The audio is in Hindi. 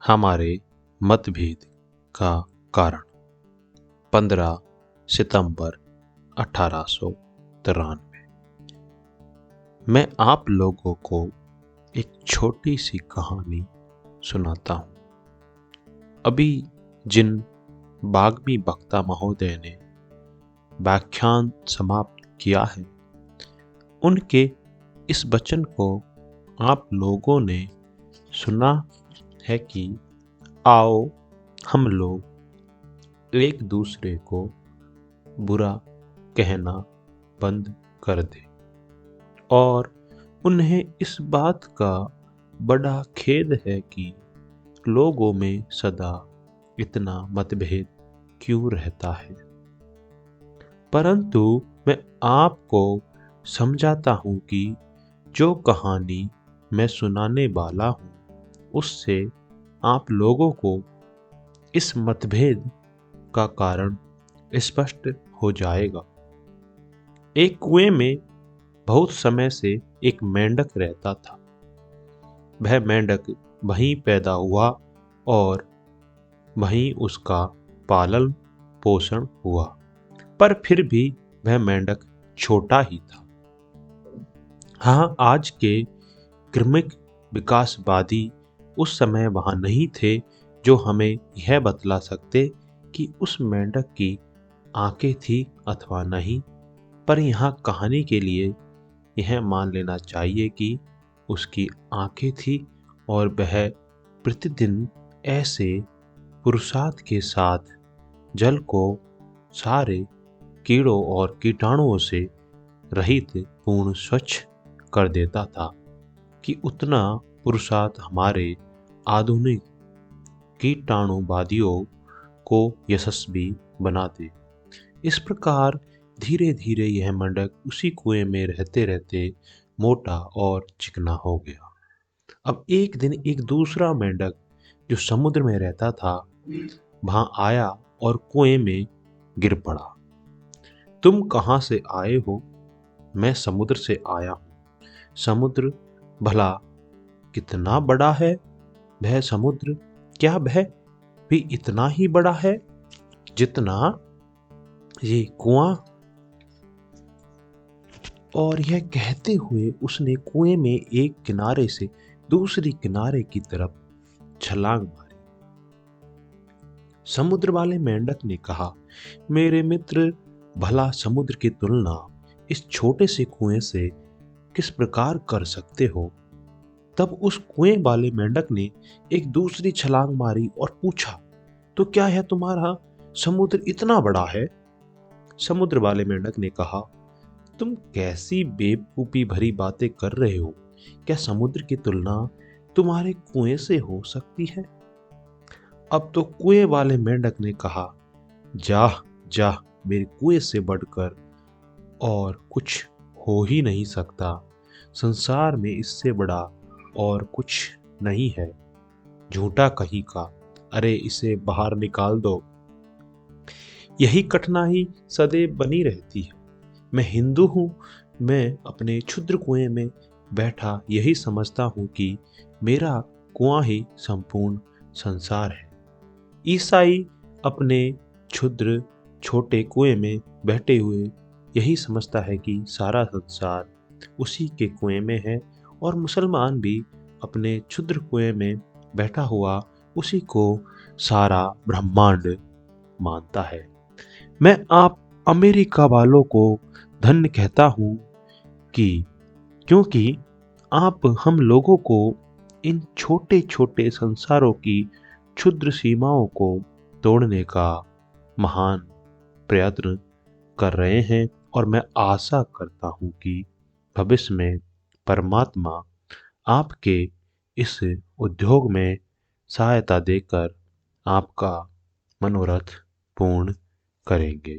हमारे मतभेद का कारण 15 सितंबर 1893। मैं आप लोगों को एक छोटी सी कहानी सुनाता हूँ। अभी जिन बाग्मी वक्ता महोदय ने व्याख्यान समाप्त किया है, उनके इस वचन को आप लोगों ने सुना है कि आओ हम लोग एक दूसरे को बुरा कहना बंद कर दें, और उन्हें इस बात का बड़ा खेद है कि लोगों में सदा इतना मतभेद क्यों रहता है। परंतु मैं आपको समझाता हूँ कि जो कहानी मैं सुनाने वाला हूँ उससे आप लोगों को इस मतभेद का कारण स्पष्ट हो जाएगा। एक कुएं में बहुत समय से एक मेंढक रहता था। वह मेंढक वहीं पैदा हुआ और वहीं उसका पालन पोषण हुआ, पर फिर भी वह मेंढक छोटा ही था। हाँ, आज के क्रमिक विकासवादी उस समय वहां नहीं थे जो हमें यह बतला सकते कि उस मेंढक की आंखें थी अथवा नहीं, पर यहाँ कहानी के लिए यह मान लेना चाहिए कि उसकी आंखें थी और वह प्रतिदिन ऐसे पुरुषार्थ के साथ जल को सारे कीड़ों और कीटाणुओं से रहित पूर्ण स्वच्छ कर देता था कि उतना पुरुषार्थ हमारे आधुनिक कीटाणुवादियों को यशस्वी बना दे। इस प्रकार धीरे धीरे यह मेंढक उसी कुएं में रहते रहते मोटा और चिकना हो गया। अब एक दिन एक दूसरा मेंढक जो समुद्र में रहता था वहां आया और कुएं में गिर पड़ा। तुम कहाँ से आए हो? मैं समुद्र से आया हूँ। समुद्र भला कितना बड़ा है? वह समुद्र क्या वह भी इतना ही बड़ा है जितना ये कुआं? और यह कहते हुए उसने कुएं में एक किनारे से दूसरी किनारे की तरफ छलांग मारी। समुद्र वाले मेंढक ने कहा, मेरे मित्र, भला समुद्र की तुलना इस छोटे से कुएं से किस प्रकार कर सकते हो? तब उस कुएं वाले मेंढक ने एक दूसरी छलांग मारी और पूछा, तो क्या है तुम्हारा समुद्र इतना बड़ा है? समुद्र वाले मेंढक ने कहा, तुम कैसी बेवकूफी भरी बातें कर रहे हो? क्या समुद्र की तुलना तुम्हारे कुएं से हो सकती है? अब तो कुएं वाले मेंढक ने कहा, जा जा, मेरे कुएं से बढ़कर और कुछ हो ही नहीं सकता। संसार में इससे बड़ा और कुछ नहीं है। झूठा कहीं का, अरे इसे बाहर निकाल दो। यही कठिनाई सदैव बनी रहती है। मैं हिंदू हूं, मैं अपने क्षुद्र कुएं में बैठा यही समझता हूं कि मेरा कुआं ही संपूर्ण संसार है। ईसाई अपने क्षुद्र छोटे कुएं में बैठे हुए यही समझता है कि सारा संसार उसी के कुएं में है, और मुसलमान भी अपने क्षुद्र कुएं में बैठा हुआ उसी को सारा ब्रह्मांड मानता है। मैं आप अमेरिका वालों को धन्य कहता हूं कि क्योंकि आप हम लोगों को इन छोटे छोटे संसारों की क्षुद्र सीमाओं को तोड़ने का महान प्रयत्न कर रहे हैं, और मैं आशा करता हूं कि भविष्य में परमात्मा आपके इस उद्योग में सहायता देकर आपका मनोरथ पूर्ण करेंगे।